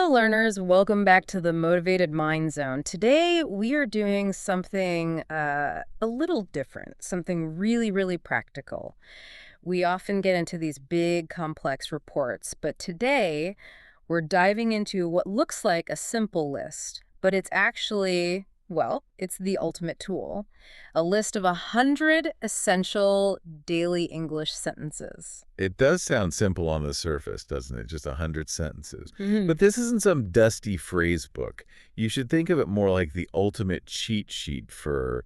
Hello, learners. Welcome back to the Motivated Mind Zone. Today, we are doing something a little different, something really, really practical. We often get into these big, complex reports, but today, we're diving into what looks like a simple list, but it's actually, well, it's the ultimate tool. A list of 100 essential daily English sentences. It does sound simple on the surface, doesn't it? Just 100 sentences. Mhm. But this isn't some dusty phrase book. You should think of it more like the ultimate cheat sheet for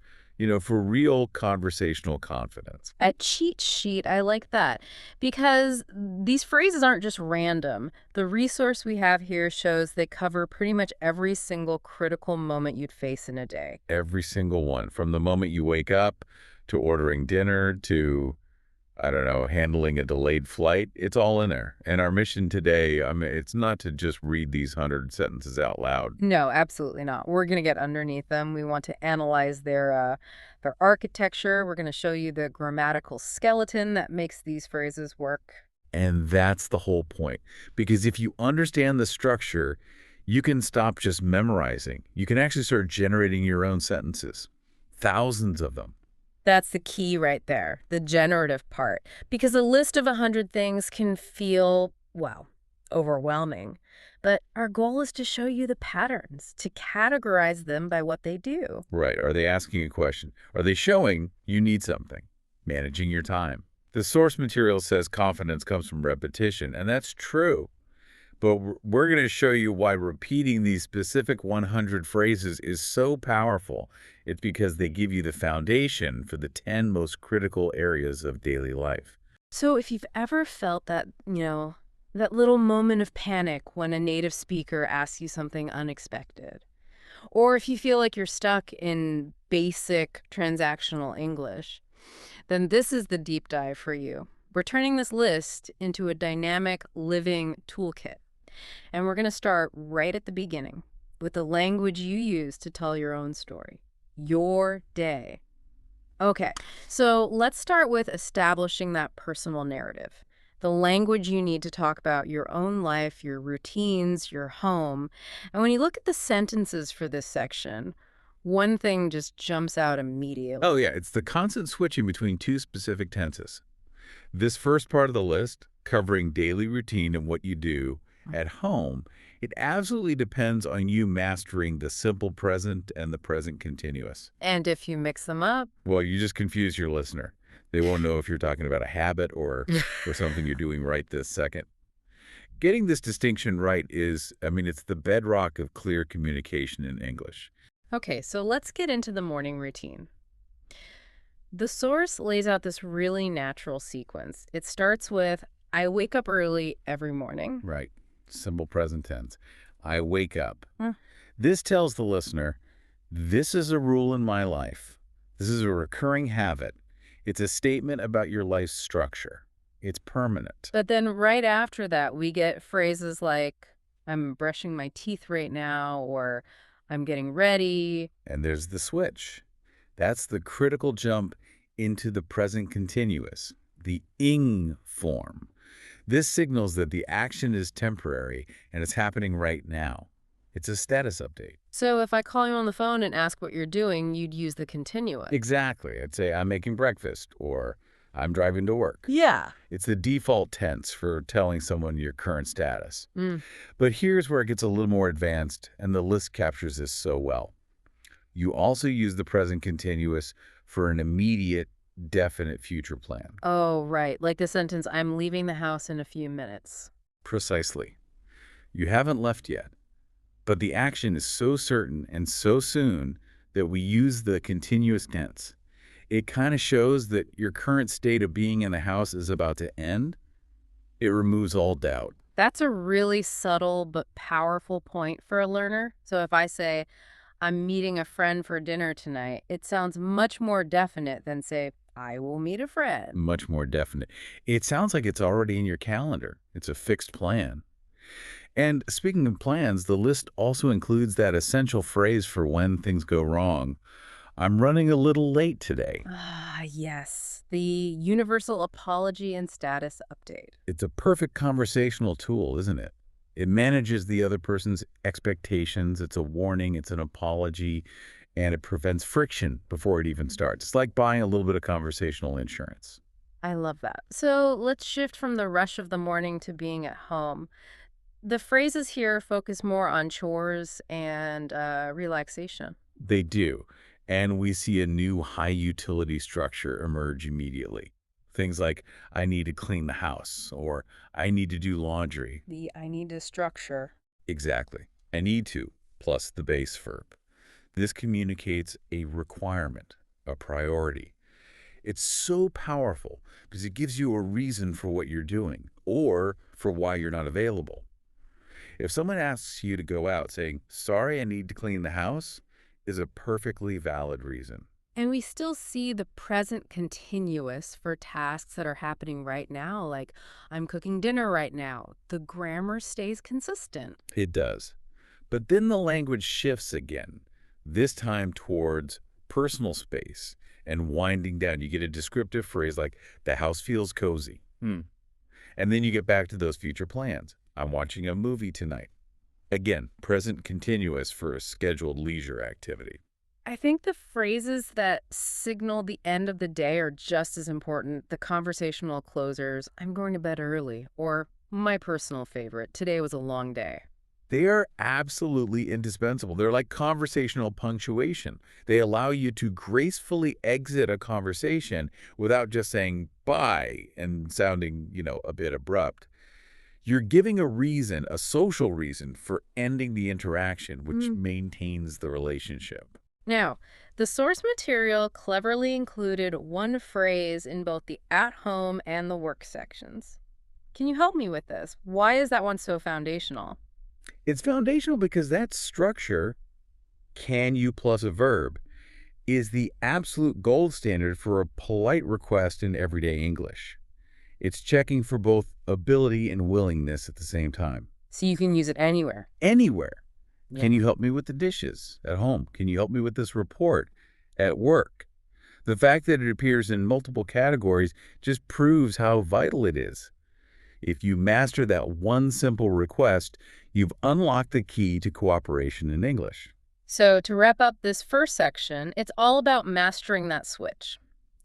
real conversational confidence. A cheat sheet, I like that. Because these phrases aren't just random. The resource we have here shows they cover pretty much every single critical moment you'd face in a day. Every single one, from the moment you wake up to ordering dinner to, I don't know, handling a delayed flight, it's all in there. And our mission today, I mean, it's not to just read these 100 sentences out loud. No, absolutely not. We're going to get underneath them. We want to analyze their architecture. We're going to show you the grammatical skeleton that makes these phrases work. And that's the whole point. Because if you understand the structure, you can stop just memorizing. You can actually start generating your own sentences, thousands of them. That's the key right there, the generative part. Because a list of 100 things can feel, well, overwhelming. But our goal is to show you the patterns, to categorize them by what they do. Right. Are they asking a question? Are they showing you need something? Managing your time. The source material says confidence comes from repetition, and that's true. But we're going to show you why repeating these specific 100 phrases is so powerful. It's because they give you the foundation for the 10 most critical areas of daily life. So if you've ever felt that, that little moment of panic when a native speaker asks you something unexpected, or if you feel like you're stuck in basic transactional English, then this is the deep dive for you. We're turning this list into a dynamic, living toolkit. And we're going to start right at the beginning with the language you use to tell your own story, your day. Okay, so let's start with establishing that personal narrative, the language you need to talk about your own life, your routines, your home. And when you look at the sentences for this section, one thing just jumps out immediately. Oh, yeah. It's the constant switching between two specific tenses. This first part of the list, covering daily routine and what you do at home, it absolutely depends on you mastering the simple present and the present continuous. And if you mix them up, Well, you just confuse your listener. They won't know if you're talking about a habit or something you're doing right this second. Getting this distinction right it's the bedrock of clear communication in English. okay, so let's get into the morning routine. The source lays out this really natural sequence. It starts with, I wake up early every morning. Right. Simple present tense. I wake up. Hmm. This tells the listener, this is a rule in my life. This is a recurring habit. It's a statement about your life's structure. It's permanent. But then right after that, we get phrases like, I'm brushing my teeth right now, or I'm getting ready. And there's the switch. That's the critical jump into the present continuous, the ing form. This signals that the action is temporary and it's happening right now. It's a status update. So if I call you on the phone and ask what you're doing, you'd use the continuous. Exactly. I'd say, I'm making breakfast, or I'm driving to work. Yeah. It's the default tense for telling someone your current status. Mm. But here's where it gets a little more advanced, and the list captures this so well. You also use the present continuous for an immediate, definite future plan. Oh, right. Like the sentence, I'm leaving the house in a few minutes. Precisely. You haven't left yet, but the action is so certain and so soon that we use the continuous tense. It kind of shows that your current state of being in the house is about to end. It removes all doubt. That's a really subtle but powerful point for a learner. So if I say, I'm meeting a friend for dinner tonight, it sounds much more definite than, say, I will meet a friend. Much more definite. It sounds like it's already in your calendar. It's a fixed plan. And speaking of plans, the list also includes that essential phrase for when things go wrong. I'm running a little late today. Ah, yes. The universal apology and status update. It's a perfect conversational tool, isn't it? It manages the other person's expectations. It's a warning, it's an apology, and it prevents friction before it even starts. It's like buying a little bit of conversational insurance. I love that. So let's shift from the rush of the morning to being at home. The phrases here focus more on chores and relaxation. They do. And we see a new high utility structure emerge immediately. Things like, I need to clean the house, or I need to do laundry. The I need a structure. Exactly. I need to, plus the base verb. This communicates a requirement, a priority. It's so powerful because it gives you a reason for what you're doing or for why you're not available. If someone asks you to go out saying, sorry, I need to clean the house, is a perfectly valid reason. And we still see the present continuous for tasks that are happening right now, like I'm cooking dinner right now. The grammar stays consistent. It does. But then the language shifts again, this time towards personal space and winding down. You get a descriptive phrase like, the house feels cozy. And then you get back to those future plans. I'm watching a movie tonight. Again, present continuous for a scheduled leisure activity. I think the phrases that signal the end of the day are just as important. The conversational closers, I'm going to bed early, or my personal favorite, today was a long day. They are absolutely indispensable. They're like conversational punctuation. They allow you to gracefully exit a conversation without just saying bye and sounding, a bit abrupt. You're giving a reason, a social reason for ending the interaction, which maintains the relationship. Now, the source material cleverly included one phrase in both the at home and the work sections. Can you help me with this? Why is that one so foundational? It's foundational because that structure, can you plus a verb, is the absolute gold standard for a polite request in everyday English. It's checking for both ability and willingness at the same time. So you can use it anywhere. Anywhere. Yeah. Can you help me with the dishes at home? Can you help me with this report at work? The fact that it appears in multiple categories just proves how vital it is. If you master that one simple request, you've unlocked the key to cooperation in English. So to wrap up this first section, it's all about mastering that switch.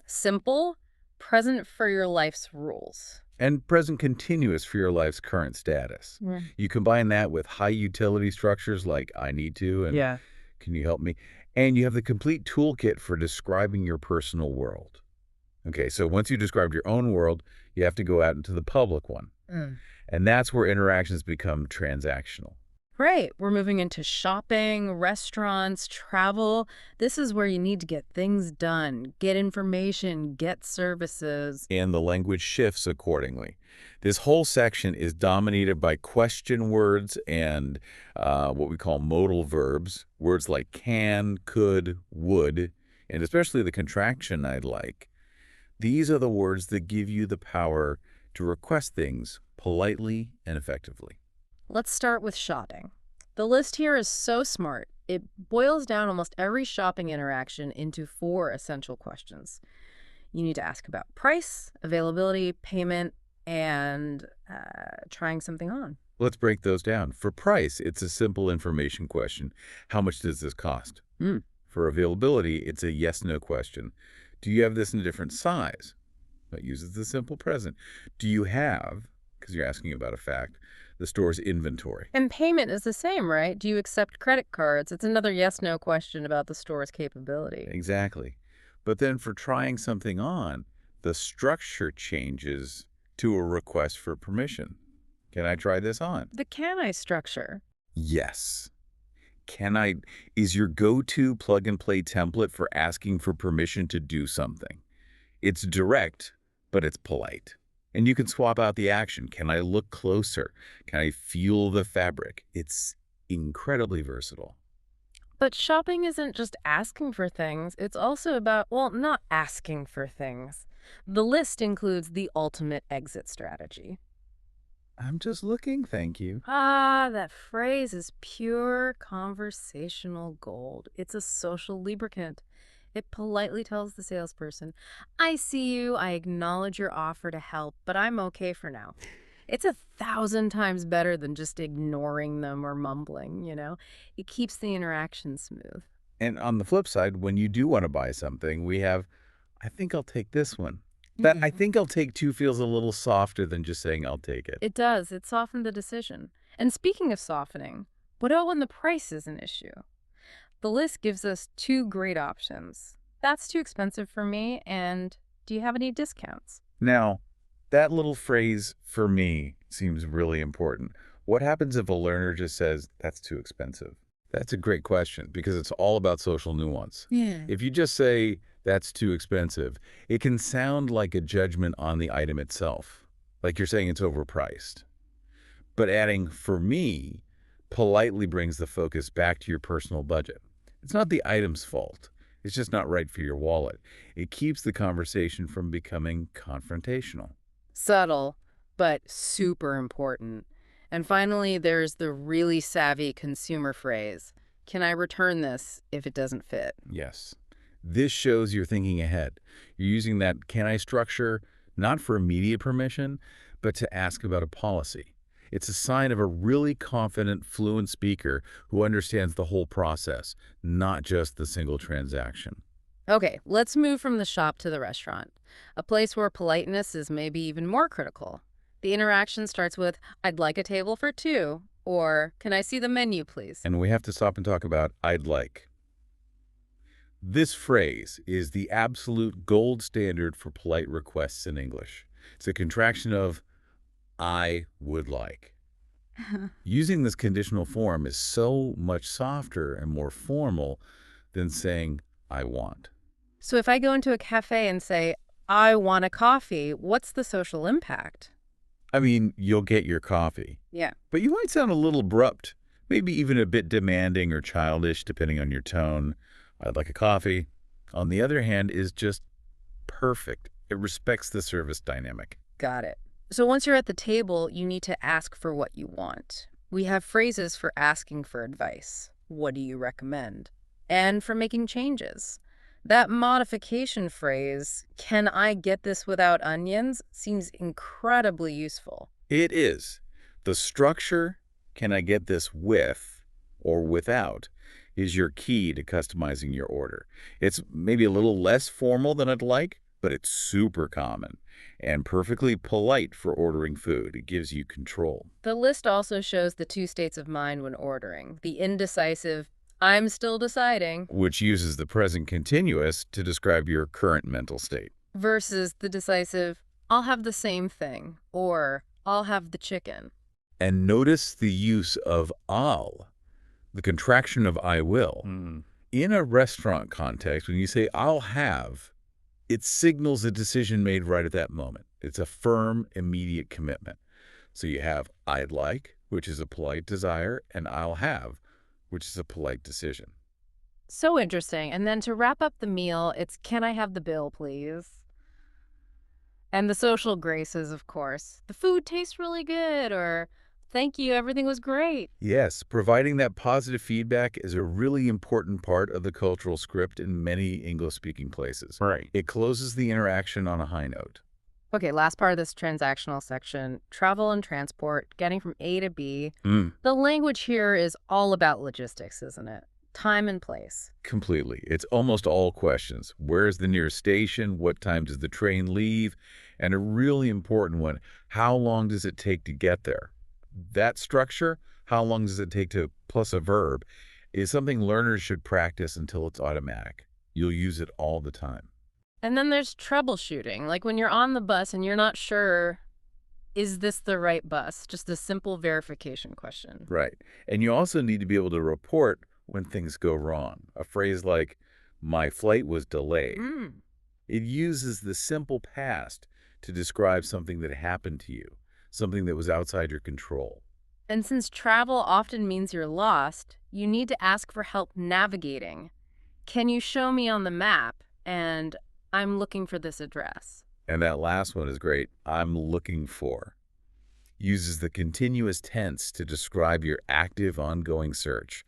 Simple, present for your life's rules. And present continuous for your life's current status. Yeah. You combine that with high utility structures like I need to and can you help me? And you have the complete toolkit for describing your personal world. Okay, so once you described your own world, you have to go out into the public one. And that's where interactions become transactional. Right. We're moving into shopping, restaurants, travel. This is where you need to get things done, get information, get services. And the language shifts accordingly. This whole section is dominated by question words and what we call modal verbs, words like can, could, would, and especially the contraction I'd like. These are the words that give you the power to request things politely and effectively. Let's start with shopping. The list here is so smart. It boils down almost every shopping interaction into 4 essential questions. You need to ask about price, availability, payment, and trying something on. Let's break those down. For price, it's a simple information question. How much does this cost? For availability, it's a yes-no question. Do you have this in a different size? That uses the simple present. Do you have, because you're asking about a fact, the store's inventory? And payment is the same, right? Do you accept credit cards? It's another yes-no question about the store's capability. Exactly. But then for trying something on, the structure changes to a request for permission. Can I try this on? The can I structure. Yes. Can I is your go-to plug-and-play template for asking for permission to do something. It's direct, but it's polite. And you can swap out the action. Can I look closer? Can I feel the fabric? It's incredibly versatile. But shopping isn't just asking for things. It's also about, well, not asking for things. The list includes the ultimate exit strategy. I'm just looking, thank you. Ah, that phrase is pure conversational gold. It's a social lubricant. It politely tells the salesperson, I see you, I acknowledge your offer to help, but I'm okay for now. It's 1,000 times better than just ignoring them or mumbling. It keeps the interaction smooth. And on the flip side, when you do want to buy something, we have, I think I'll take this one. That I Mhm. think I'll take two feels a little softer than just saying I'll take it. It does. It softened the decision. And speaking of softening, what about when the price is an issue? The list gives us two great options. That's too expensive for me, and do you have any discounts? Now, that little phrase for me seems really important. What happens if a learner just says, that's too expensive? That's a great question because it's all about social nuance. Yeah. If you just say, that's too expensive, it can sound like a judgment on the item itself, like you're saying it's overpriced. But adding for me politely brings the focus back to your personal budget. It's not the item's fault. It's just not right for your wallet. It keeps the conversation from becoming confrontational. Subtle, but super important. And finally, there's the really savvy consumer phrase, can I return this if it doesn't fit? Yes. This shows you're thinking ahead. You're using that can I structure not for immediate permission, but to ask about a policy. It's a sign of a really confident, fluent speaker who understands the whole process, not just the single transaction. Okay, let's move from the shop to the restaurant, a place where politeness is maybe even more critical. The interaction starts with, I'd like a table for two, or can I see the menu, please? And we have to stop and talk about I'd like. This phrase is the absolute gold standard for polite requests in English. It's a contraction of I would like. Using this conditional form is so much softer and more formal than saying I want. So if I go into a cafe and say, I want a coffee, what's the social impact? I mean, you'll get your coffee, Yeah. but you might sound a little abrupt, maybe even a bit demanding or childish depending on your tone. I'd like a coffee. On the other hand, is just perfect. It respects the service dynamic. Got it. So once you're at the table, you need to ask for what you want. We have phrases for asking for advice. What do you recommend? And for making changes. That modification phrase, can I get this without onions, seems incredibly useful. It is. The structure, can I get this with or without, is your key to customizing your order. It's maybe a little less formal than I'd like, but it's super common and perfectly polite for ordering food. It gives you control, The list also shows the two states of mind when ordering. The indecisive, I'm still deciding, which uses the present continuous to describe your current mental state. versus the decisive, I'll have the same thing, or I'll have the chicken. And notice the use of I'll, the contraction of I will. In a restaurant context, when you say I'll have, it signals a decision made right at that moment. It's a firm, immediate commitment. So you have I'd like, which is a polite desire, and I'll have, which is a polite decision. So interesting. And then to wrap up the meal, it's can I have the bill, please? And the social graces, of course. The food tastes really good, or thank you, everything was great. Yes, providing that positive feedback is a really important part of the cultural script in many English-speaking places. Right. It closes the interaction on a high note. Okay, last part of this transactional section, travel and transport, getting from A to B. Mm. The language here is all about logistics, isn't it? Time and place. Completely. It's almost all questions. Where's the nearest station? What time does the train leave? And a really important one, how long does it take to get there? That structure, how long does it take to, plus a verb, is something learners should practice until it's automatic. You'll use it all the time. And then there's troubleshooting, like when you're on the bus and you're not sure, is this the right bus? Just a simple verification question. Right. And you also need to be able to report when things go wrong. A phrase like, my flight was delayed. It uses the simple past to describe something that happened to you, something that was outside your control. And since travel often means you're lost, you need to ask for help navigating. Can you show me on the map? And I'm looking for this address. And that last one is great. I'm looking for. Uses the continuous tense to describe your active, ongoing search.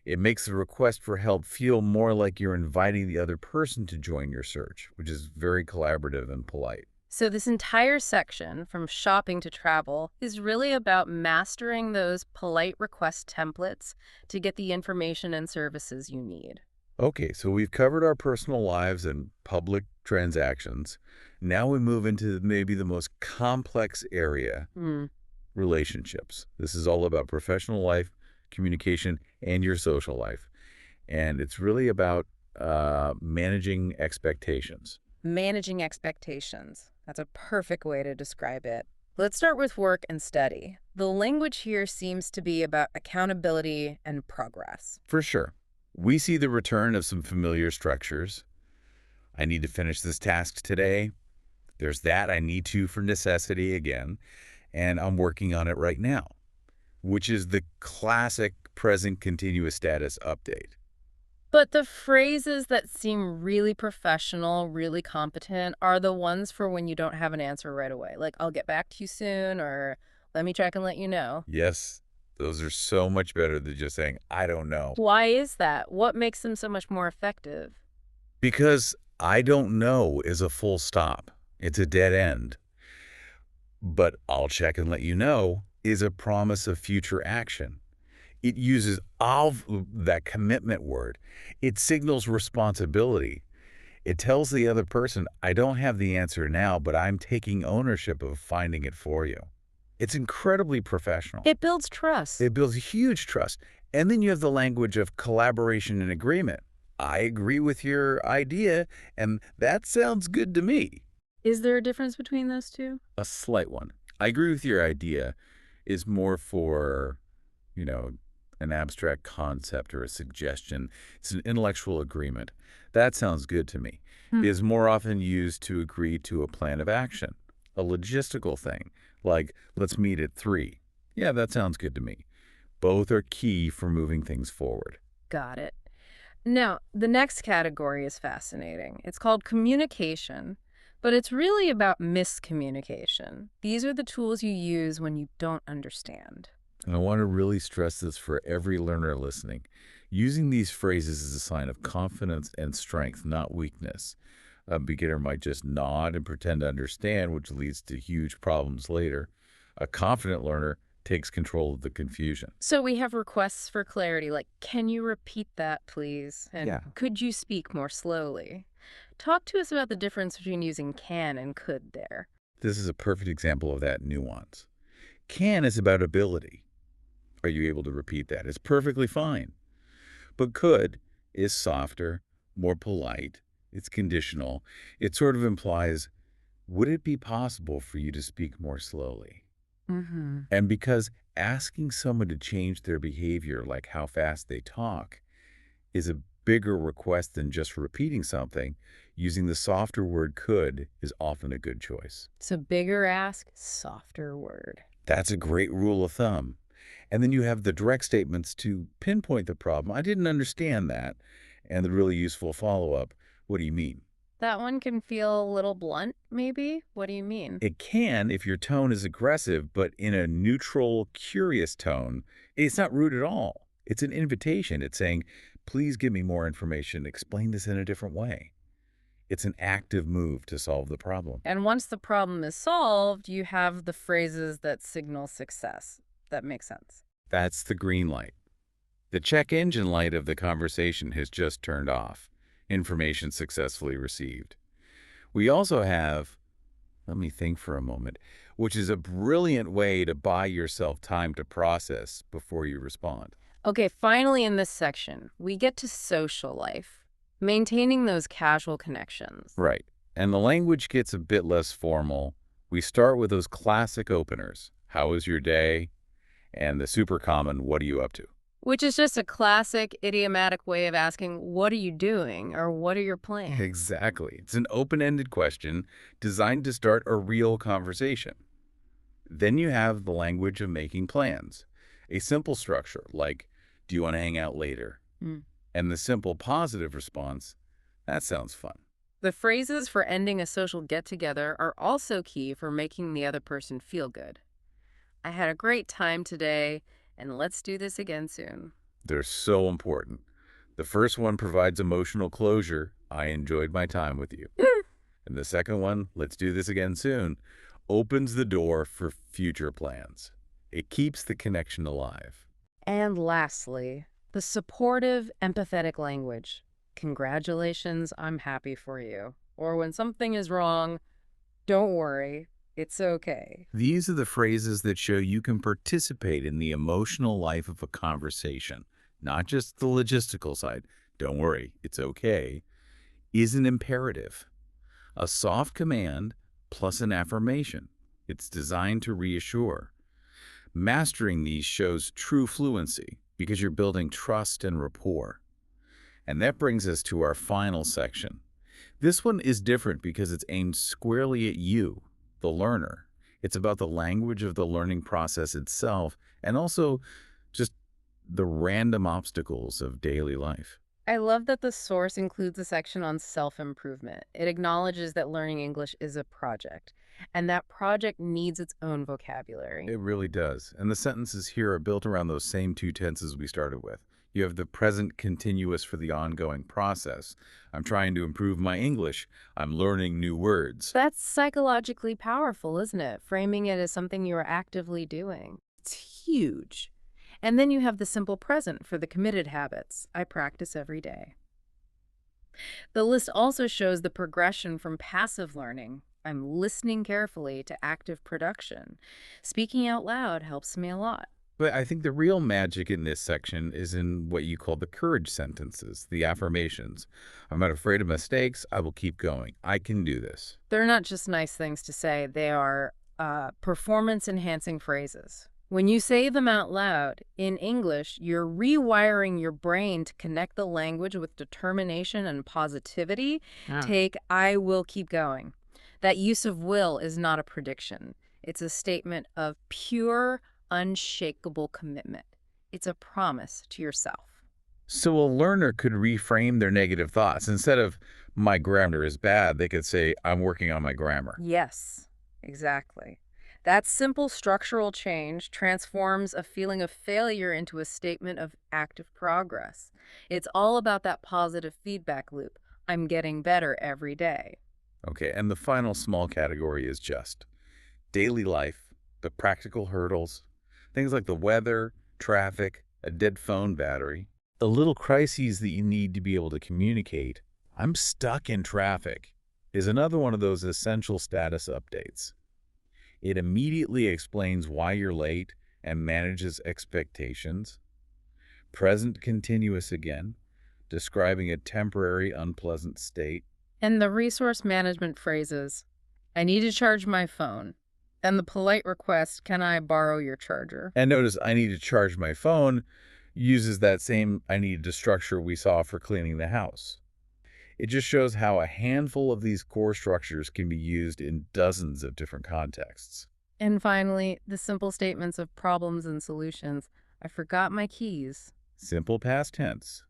It makes the request for help feel more like you're inviting the other person to join your search, which is very collaborative and polite. So this entire section, from shopping to travel, is really about mastering those polite request templates to get the information and services you need. Okay, so we've covered our personal lives and public transactions. Now we move into maybe the most complex area, Hmm. relationships. This is all about professional life, communication, and your social life. And it's really about managing expectations. Managing expectations. That's a perfect way to describe it. Let's start with work and study. The language here seems to be about accountability and progress. For sure. We see the return of some familiar structures. I need to finish this task today. There's that I need to for necessity again, and I'm working on it right now, which is the classic present continuous status update. But the phrases that seem really professional, really competent, are the ones for when you don't have an answer right away. Like, I'll get back to you soon, or let me check and let you know. Yes, those are so much better than just saying, I don't know. Why is that? What makes them so much more effective? Because I don't know is a full stop. It's a dead end. But I'll check and let you know is a promise of future action. It uses that commitment word. It signals responsibility. It tells the other person, I don't have the answer now, but I'm taking ownership of finding it for you. It's incredibly professional. It builds trust. It builds huge trust. And then you have the language of collaboration and agreement. I agree with your idea, and that sounds good to me. Is there a difference between those two? A slight one. I agree with your idea is more for, you know, an abstract concept or a suggestion. It's an intellectual agreement. That sounds good to me. Hmm. Is more often used to agree to a plan of action, a logistical thing, like let's meet at 3. Yeah, that sounds good to me. Both are key for moving things forward. Got it. Now, the next category is fascinating. It's called communication, but it's really about miscommunication. These are the tools you use when you don't understand. And I want to really stress this for every learner listening. Using these phrases is a sign of confidence and strength, not weakness. A beginner might just nod and pretend to understand, which leads to huge problems later. A confident learner takes control of the confusion. So we have requests for clarity, like, can you repeat that, please? And Yeah. could you speak more slowly? Talk to us about the difference between using can and could there. This is a perfect example of that nuance. Can is about ability. Are you able to repeat that? It's perfectly fine. But could is softer, more polite. It's conditional. It sort of implies, would it be possible for you to speak more slowly? Mm-hmm. And because asking someone to change their behavior, like how fast they talk, is a bigger request than just repeating something, using the softer word could is often a good choice. So bigger ask, softer word. That's a great rule of thumb. And then you have the direct statements to pinpoint the problem. I didn't understand that. And the really useful follow-up, what do you mean? That one can feel a little blunt, maybe? What do you mean? It can if your tone is aggressive, but in a neutral, curious tone, it's not rude at all. It's an invitation. It's saying, please give me more information. Explain this in a different way. It's an active move to solve the problem. And once the problem is solved, you have the phrases that signal success. That makes sense. That's the green light. The check engine light of the conversation has just turned off. Information successfully received. We also have, let me think for a moment, which is a brilliant way to buy yourself time to process before you respond. Okay, finally in this section, we get to social life, maintaining those casual connections. Right. And the language gets a bit less formal. We start with those classic openers. How was your day? And the super common, what are you up to? Which is just a classic idiomatic way of asking, what are you doing? Or what are your plans? Exactly. It's an open-ended question designed to start a real conversation. Then you have the language of making plans. A simple structure like, do you want to hang out later? Mm. And the simple positive response, that sounds fun. The phrases for ending a social get-together are also key for making the other person feel good. I had a great time today, and let's do this again soon. They're so important. The first one provides emotional closure. I enjoyed my time with you. And the second one, let's do this again soon, opens the door for future plans. It keeps the connection alive. And lastly, the supportive, empathetic language. Congratulations, I'm happy for you. Or when something is wrong, don't worry, it's okay. These are the phrases that show you can participate in the emotional life of a conversation, not just the logistical side. Don't worry, it's okay, is an imperative. A soft command plus an affirmation. It's designed to reassure. Mastering these shows true fluency because you're building trust and rapport. And that brings us to our final section. This one is different because it's aimed squarely at you, the learner. It's about the language of the learning process itself and also just the random obstacles of daily life. I love that the source includes a section on self-improvement. It acknowledges that learning English is a project, and that project needs its own vocabulary. It really does. And the sentences here are built around those same two tenses we started with. You have the present continuous for the ongoing process. I'm trying to improve my English. I'm learning new words. That's psychologically powerful, isn't it? Framing it as something you are actively doing. It's huge. And then you have the simple present for the committed habits. I practice every day. The list also shows the progression from passive learning. I'm listening carefully to active production. Speaking out loud helps me a lot. But I think the real magic in this section is in what you call the courage sentences, the affirmations. I'm not afraid of mistakes. I will keep going. I can do this. They're not just nice things to say, they are performance-enhancing phrases. When you say them out loud, in English, you're rewiring your brain to connect the language with determination and positivity. Yeah. Take, I will keep going. That use of will is not a prediction. It's a statement of pure, unshakable commitment. It's a promise to yourself. So a learner could reframe their negative thoughts. Instead of, my grammar is bad, they could say, I'm working on my grammar. Yes, exactly. That simple structural change transforms a feeling of failure into a statement of active progress. It's all about that positive feedback loop. I'm getting better every day. Okay, and the final small category is just daily life, the practical hurdles, things like the weather, traffic, a dead phone battery, the little crises that you need to be able to communicate. I'm stuck in traffic is another one of those essential status updates. It immediately explains why you're late and manages expectations. Present continuous again, describing a temporary unpleasant state. And the resource management phrases, I need to charge my phone. And the polite request, can I borrow your charger? And notice I need to charge my phone uses that same I need to structure we saw for cleaning the house. It just shows how a handful of these core structures can be used in dozens of different contexts. And finally, the simple statements of problems and solutions. I forgot my keys. Simple past tense.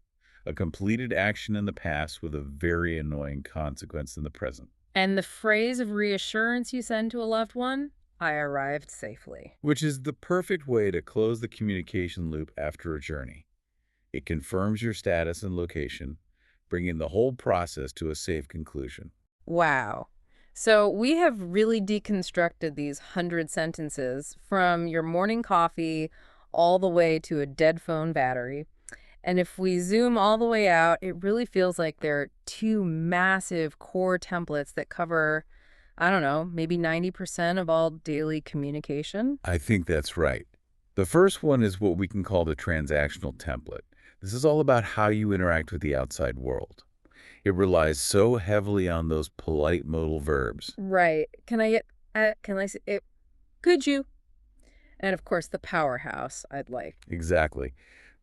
A completed action in the past with a very annoying consequence in the present. And the phrase of reassurance you send to a loved one? I arrived safely. Which is the perfect way to close the communication loop after a journey. It confirms your status and location, bringing the whole process to a safe conclusion. Wow. So we have really deconstructed these 100 sentences from your morning coffee all the way to a dead phone battery. And if we zoom all the way out, it really feels like there are two massive core templates that cover, I don't know, maybe 90% of all daily communication. I think that's right. The first one is what we can call the transactional template. This is all about how you interact with the outside world. It relies so heavily on those polite modal verbs. Right. Can I say it? Could you? And of course, the powerhouse I'd like. Exactly.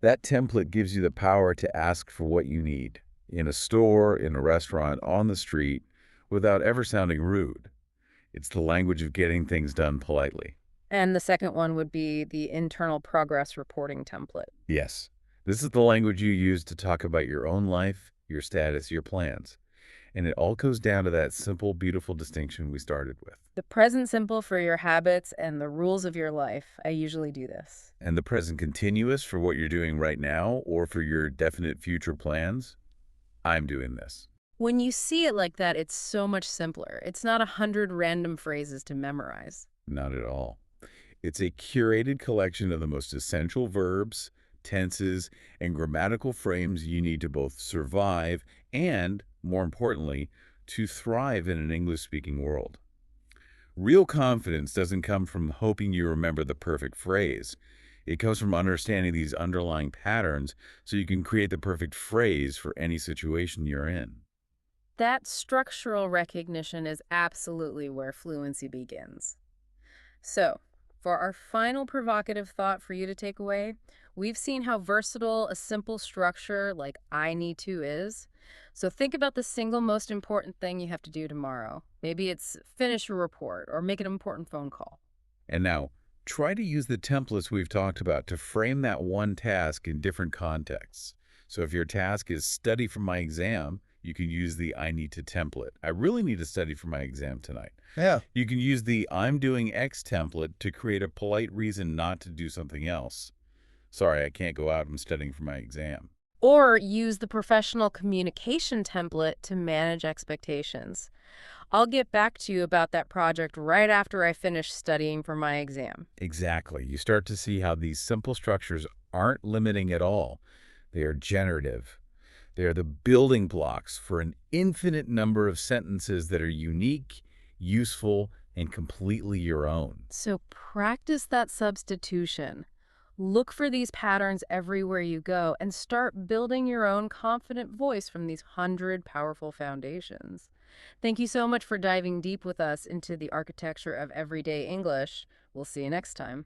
That template gives you the power to ask for what you need in a store, in a restaurant, on the street, without ever sounding rude. It's the language of getting things done politely. And the second one would be the internal progress reporting template. Yes. This is the language you use to talk about your own life, your status, your plans. And it all goes down to that simple, beautiful distinction we started with. The present simple for your habits and the rules of your life. I usually do this. And the present continuous for what you're doing right now or for your definite future plans. I'm doing this. When you see it like that, it's so much simpler. It's not 100 random phrases to memorize. Not at all. It's a curated collection of the most essential verbs, tenses, and grammatical frames you need to both survive and, more importantly, to thrive in an English-speaking world. Real confidence doesn't come from hoping you remember the perfect phrase. It comes from understanding these underlying patterns so you can create the perfect phrase for any situation you're in. That structural recognition is absolutely where fluency begins. So, for our final provocative thought for you to take away, we've seen how versatile a simple structure like I need to is. So think about the single most important thing you have to do tomorrow. Maybe it's finish a report or make an important phone call. And now, try to use the templates we've talked about to frame that one task in different contexts. So if your task is study for my exam, you can use the I need to template. I really need to study for my exam tonight. Yeah. You can use the I'm doing X template to create a polite reason not to do something else. Sorry, I can't go out. I'm studying for my exam. Or use the professional communication template to manage expectations. I'll get back to you about that project right after I finish studying for my exam. Exactly. You start to see how these simple structures aren't limiting at all. They are generative. They are the building blocks for an infinite number of sentences that are unique, useful, and completely your own. So practice that substitution. Look for these patterns everywhere you go and start building your own confident voice from these 100 powerful foundations. Thank you so much for diving deep with us into the architecture of everyday English. We'll see you next time.